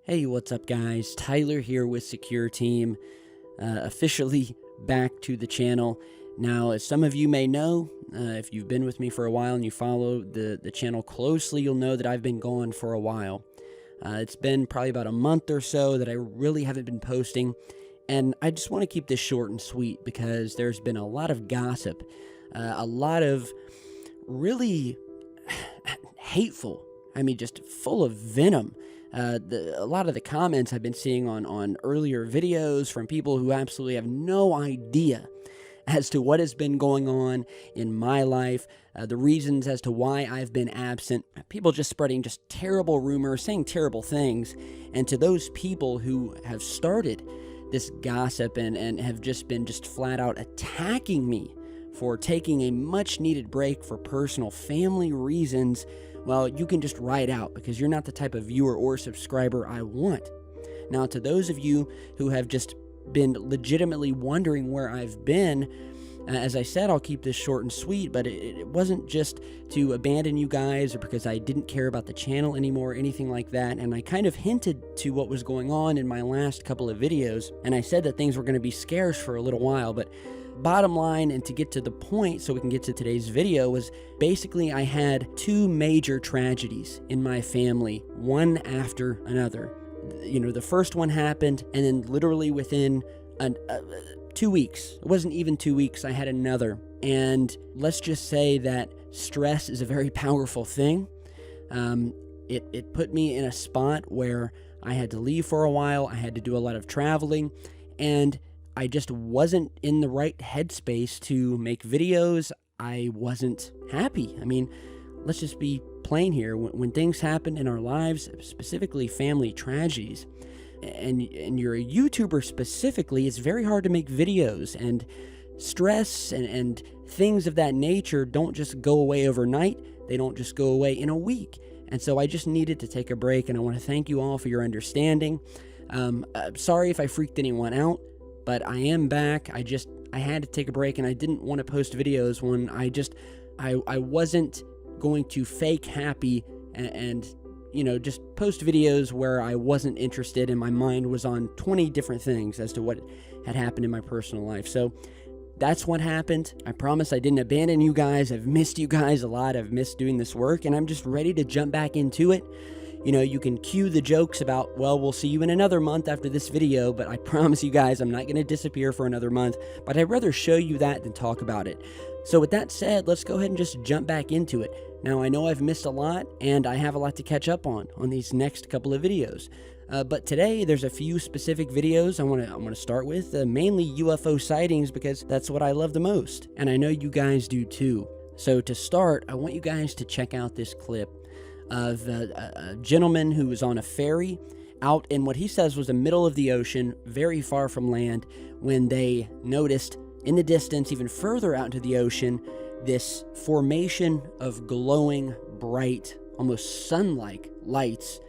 Hey, what's up, guys? Tyler here with Secure Team, officially back to the channel. Now, as some of you may know, if you've been with me for a while and you follow the channel closely, you'll know that I've been gone for a while. It's been probably about a month or so that I really haven't been posting, and I just want to keep this short and sweet because there's been a lot of gossip, a lot of really hateful, just full of venom. A lot of the comments I've been seeing on earlier videos from people who absolutely have no idea as to what has been going on in my life, the reasons as to why I've been absent, people just spreading just terrible rumors, saying terrible things, and to those people who have started this gossip and have just been flat out attacking me for taking a much needed break for personal family reasons, well, you can just write out because you're not the type of viewer or subscriber I want. Now, to those of you who have just been legitimately wondering where I've been, as I said, I'll keep this short and sweet, but it wasn't just to abandon you guys or because I didn't care about the channel anymore or anything like that. And I kind of hinted to what was going on in my last couple of videos, and I said that things were going to be scarce for a little while, but bottom line, and to get to the point so we can get to today's video, was basically I had two major tragedies in my family, one after another. The first one happened, and then literally within 2 weeks, it wasn't even 2 weeks, I had another. And let's just say that stress is a very powerful thing. It put me in a spot where I had to leave for a while, I had to do a lot of traveling, and I just wasn't in the right headspace to make videos. I wasn't happy. Let's just be plain here. When things happen in our lives, specifically family tragedies, and you're a YouTuber specifically, it's very hard to make videos, and stress and things of that nature don't just go away overnight. They don't just go away in a week. And so I just needed to take a break, and I want to thank you all for your understanding. Sorry if I freaked anyone out, but I am back. I had to take a break, and I didn't want to post videos when I wasn't going to fake happy and just post videos where I wasn't interested and my mind was on 20 different things as to what had happened in my personal life. So that's what happened. I promise I didn't abandon you guys. I've missed you guys a lot. I've missed doing this work, and I'm just ready to jump back into it. You can cue the jokes about, well, we'll see you in another month after this video, but I promise you guys I'm not going to disappear for another month, but I'd rather show you that than talk about it. So with that said, let's go ahead and just jump back into it. Now, I know I've missed a lot, and I have a lot to catch up on these next couple of videos. But today, there's a few specific videos I want to start with, mainly UFO sightings, because that's what I love the most, and I know you guys do too. So to start, I want you guys to check out this clip of a gentleman who was on a ferry out in what he says was the middle of the ocean, very far from land, when they noticed in the distance, even further out into the ocean, this formation of glowing, bright, almost sun-like lights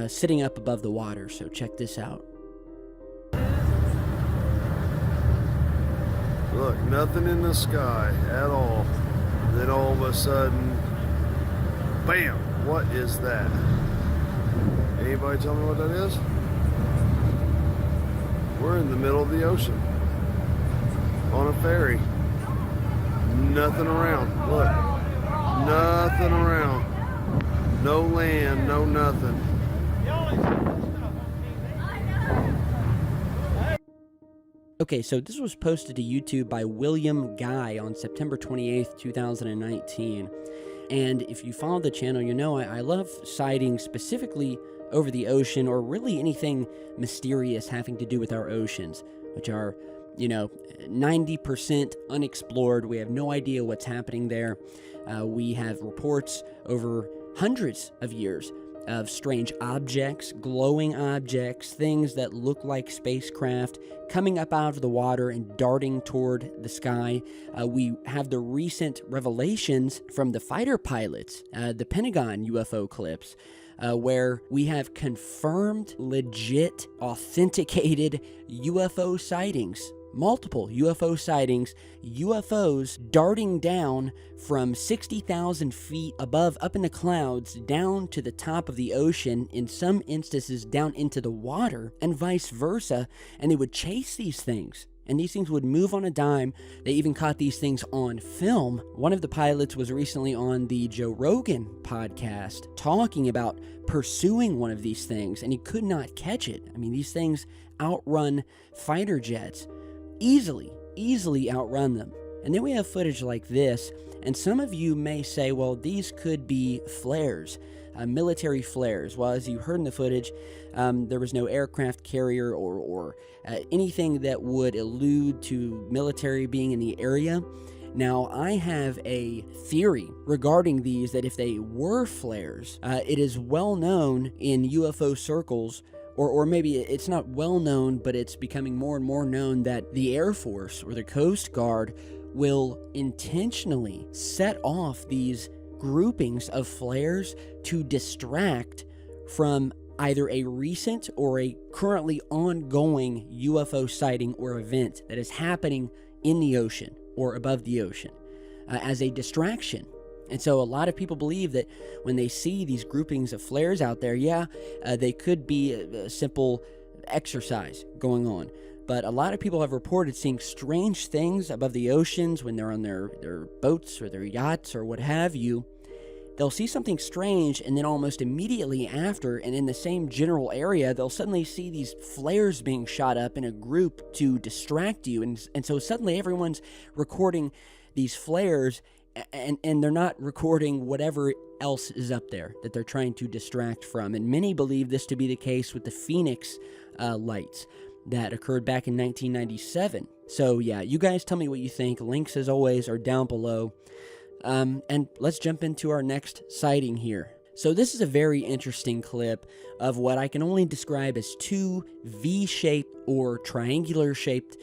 sitting up above the water. So check this out. Look, nothing in the sky at all. Then all of a sudden, bam! What is that? Anybody tell me what that is? We're in the middle of the ocean on a ferry. Nothing around. Look, nothing around. No land, no nothing. Okay, so this was posted to YouTube by William Guy on September 28th, 2019. And if you follow the channel, you know I love sightings specifically over the ocean, or really anything mysterious having to do with our oceans, which are, 90% unexplored. We have no idea what's happening there. We have reports over hundreds of years of strange objects, glowing objects, things that look like spacecraft coming up out of the water and darting toward the sky. We have the recent revelations from the fighter pilots, the Pentagon UFO clips, where we have confirmed, legit, authenticated UFO sightings multiple UFO sightings, UFOs darting down from 60,000 feet above up in the clouds down to the top of the ocean, in some instances down into the water, and vice versa, and they would chase these things. And these things would move on a dime. They even caught these things on film. One of the pilots was recently on the Joe Rogan podcast talking about pursuing one of these things, and he could not catch it. I mean, these things outrun fighter jets. Easily outrun them. And then we have footage like this, and some of you may say, well, these could be flares, military flares. Well, as you heard in the footage, there was no aircraft carrier or anything that would allude to military being in the area. Now, I have a theory regarding these, that if they were flares, it is well known in UFO circles, or maybe it's not well known, but it's becoming more and more known, that the Air Force or the Coast Guard will intentionally set off these groupings of flares to distract from either a recent or a currently ongoing UFO sighting or event that is happening in the ocean or above the ocean, as a distraction. And so a lot of people believe that when they see these groupings of flares out there, they could be a simple exercise going on. But a lot of people have reported seeing strange things above the oceans when they're on their boats or their yachts or what have you. They'll see something strange, and then almost immediately after, and in the same general area, they'll suddenly see these flares being shot up in a group to distract you. And so suddenly everyone's recording these flares, and they're not recording whatever else is up there that they're trying to distract from. And many believe this to be the case with the Phoenix lights that occurred back in 1997. So yeah, you guys tell me what you think. Links, as always, are down below. And let's jump into our next sighting here. So this is a very interesting clip of what I can only describe as two V-shaped or triangular-shaped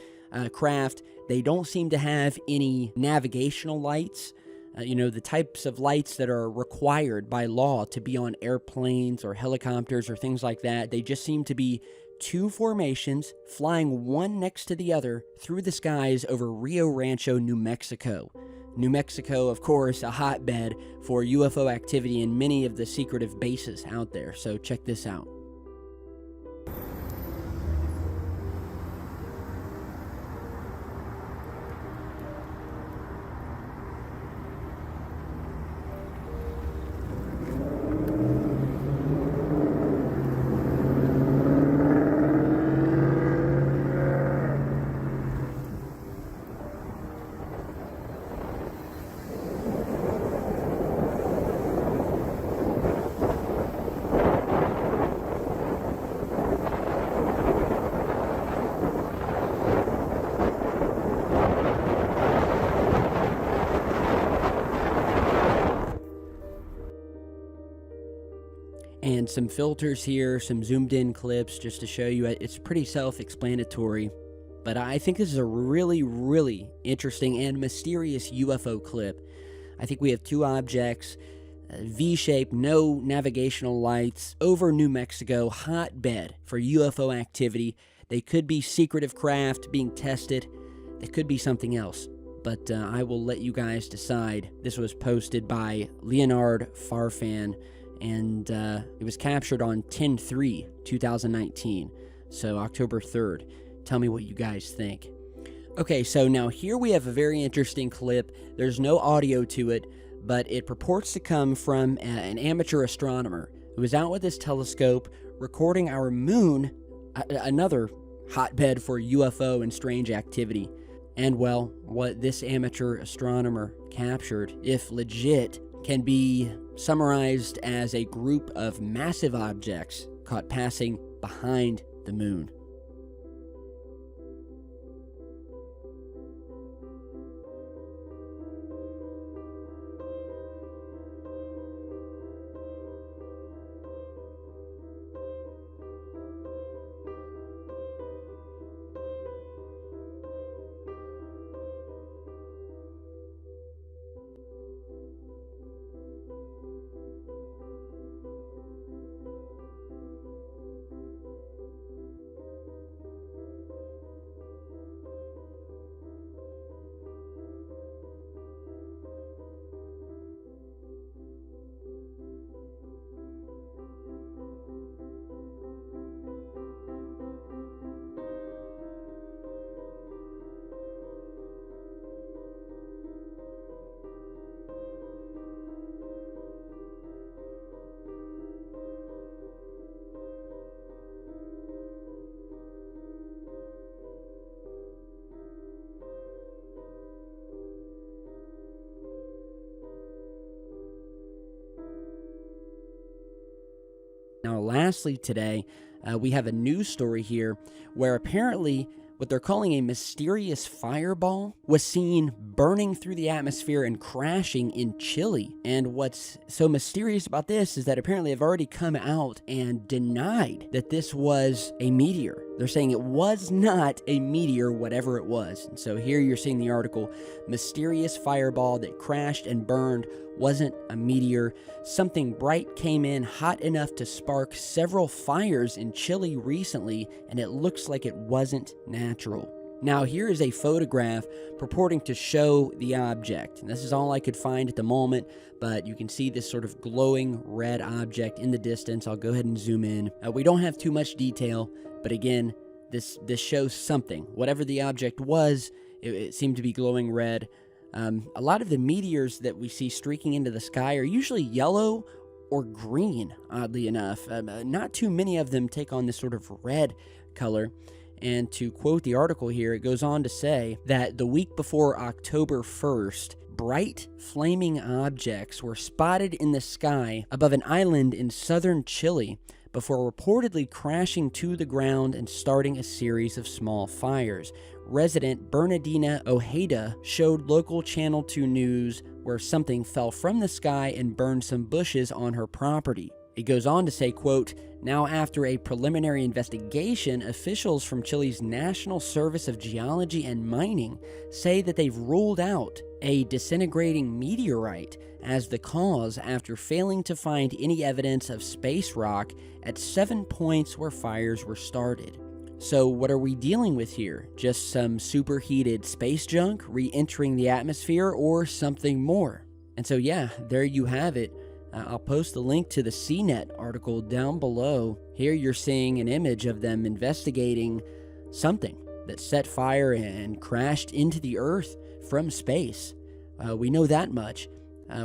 craft. They don't seem to have any navigational lights. The types of lights that are required by law to be on airplanes or helicopters or things like that. They just seem to be two formations flying one next to the other through the skies over Rio Rancho, New Mexico. New Mexico, of course, a hotbed for UFO activity in many of the secretive bases out there. So check this out. And some filters here, some zoomed in clips just to show you. It's pretty self-explanatory, but I think this is a really, really interesting and mysterious UFO clip. I think we have two objects, V-shaped, no navigational lights, over New Mexico, hotbed for UFO activity. They could be secretive craft being tested. They could be something else, but I will let you guys decide. This was posted by Leonard Farfan, and it was captured on 10/3/2019, so October 3rd. Tell me what you guys think. Okay, so now here we have a very interesting clip. There's no audio to it, but it purports to come from an amateur astronomer who was out with his telescope recording our moon, another hotbed for UFO and strange activity. And well, what this amateur astronomer captured, if legit, can be summarized as a group of massive objects caught passing behind the moon. Now, lastly today, we have a news story here where apparently what they're calling a mysterious fireball was seen burning through the atmosphere and crashing in Chile. And what's so mysterious about this is that apparently they've already come out and denied that this was a meteor. They're saying it was not a meteor, whatever it was. And so here you're seeing the article, mysterious fireball that crashed and burned wasn't a meteor. Something bright came in hot enough to spark several fires in Chile recently, and it looks like it wasn't natural. Now, here is a photograph purporting to show the object. And this is all I could find at the moment, but you can see this sort of glowing red object in the distance. I'll go ahead and zoom in. We don't have too much detail, but again, this shows something. Whatever the object was, it seemed to be glowing red. A lot of the meteors that we see streaking into the sky are usually yellow or green, oddly enough. Not too many of them take on this sort of red color. And to quote the article here, it goes on to say that the week before October 1st, bright flaming objects were spotted in the sky above an island in southern Chile before reportedly crashing to the ground and starting a series of small fires. Resident Bernardina Ojeda showed local Channel 2 News where something fell from the sky and burned some bushes on her property. It goes on to say, quote, "Now after a preliminary investigation, officials from Chile's National Service of Geology and Mining say that they've ruled out a disintegrating meteorite as the cause after failing to find any evidence of space rock at 7 points where fires were started." So what are we dealing with here? Just some superheated space junk re-entering the atmosphere or something more? And so yeah, there you have it. I'll post the link to the CNET article down below. Here you're seeing an image of them investigating something that set fire and crashed into the Earth from space. We know that much.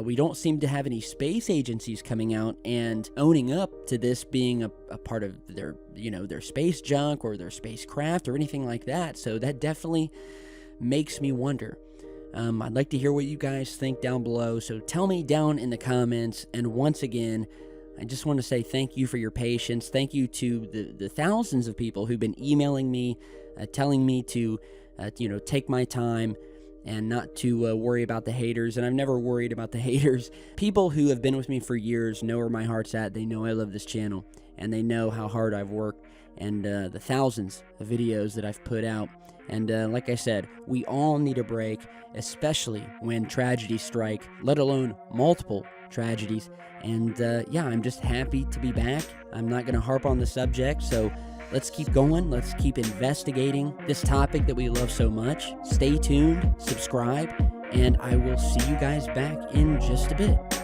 We don't seem to have any space agencies coming out and owning up to this being a part of their, their space junk or their spacecraft or anything like that. So that definitely makes me wonder. I'd like to hear what you guys think down below, so tell me down in the comments. And once again, I just want to say thank you for your patience. Thank you to the thousands of people who've been emailing me, telling me to, take my time and not to worry about the haters. And I've never worried about the haters. People who have been with me for years know where my heart's at. They know I love this channel, and they know how hard I've worked and the thousands of videos that I've put out. And like I said, we all need a break, especially when tragedies strike, let alone multiple tragedies. And yeah, I'm just happy to be back. I'm not going to harp on the subject, so let's keep going. Let's keep investigating this topic that we love so much. Stay tuned, subscribe, and I will see you guys back in just a bit.